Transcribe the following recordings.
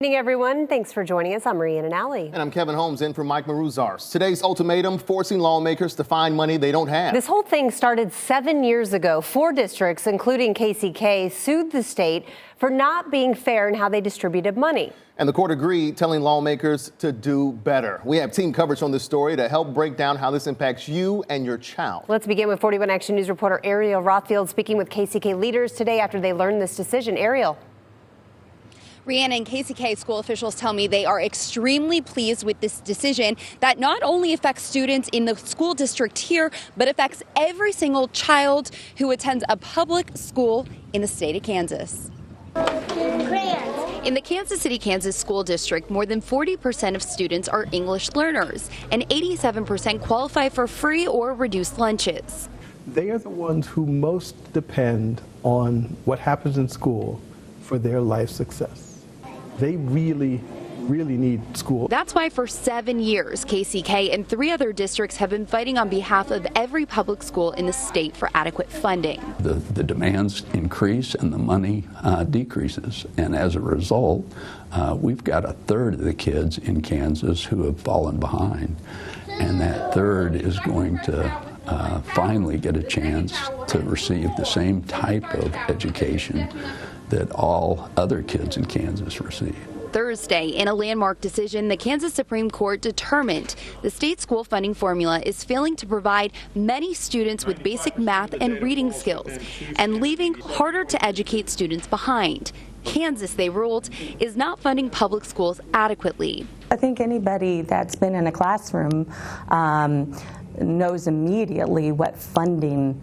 Good evening, everyone. Thanks for joining us. I'm Marie and Allie. And I'm Kevin Holmes in for Mike Maruzars. Today's ultimatum forcing lawmakers to find money they don't have. This whole thing started 7 years ago. 4 districts, including KCK, sued the state for not being fair in how they distributed money. And the court agreed, telling lawmakers to do better. We have team coverage on this story to help break down how this impacts you and your child. Let's begin with 41 Action News reporter Ariel Rothfield speaking with KCK leaders today after they learned this decision. Ariel. Rhiannon, and KCK school officials tell me they are extremely pleased with this decision that not only affects students in the school district here, but affects every single child who attends a public school in the state of Kansas. In the Kansas City, Kansas School District, more than 40% of students are English learners, and 87% qualify for free or reduced lunches. They are the ones who most depend on what happens in school for their life success. They really need school. That's why for 7 years, KCK and 3 other districts have been fighting on behalf of every public school in the state for adequate funding. The demands increase and the money decreases. And as a result, we've got a third of the kids in Kansas who have fallen behind. And that third is going to finally get a chance to receive the same type of education that all other kids in Kansas receive. Thursday, in a landmark decision, the Kansas Supreme Court determined the state school funding formula is failing to provide many students with basic math and reading skills and leaving harder to educate students behind. Kansas, they ruled, is not funding public schools adequately. I think anybody that's been in a classroom knows immediately what funding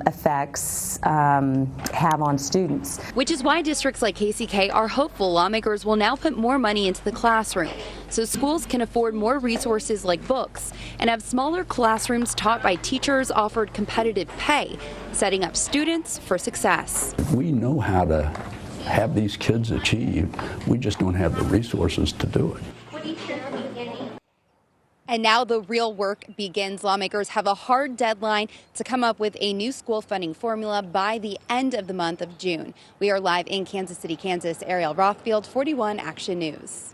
effects have on students. Which is why districts like KCK are hopeful lawmakers will now put more money into the classroom so schools can afford more resources like books and have smaller classrooms taught by teachers offered competitive pay, setting up students for success. We know how to have these kids achieve. We just don't have the resources to do it. And now the real work begins. Lawmakers have a hard deadline to come up with a new school funding formula by the end of the month of June. We are live in Kansas City, Kansas. Ariel Rothfield, 41 Action News.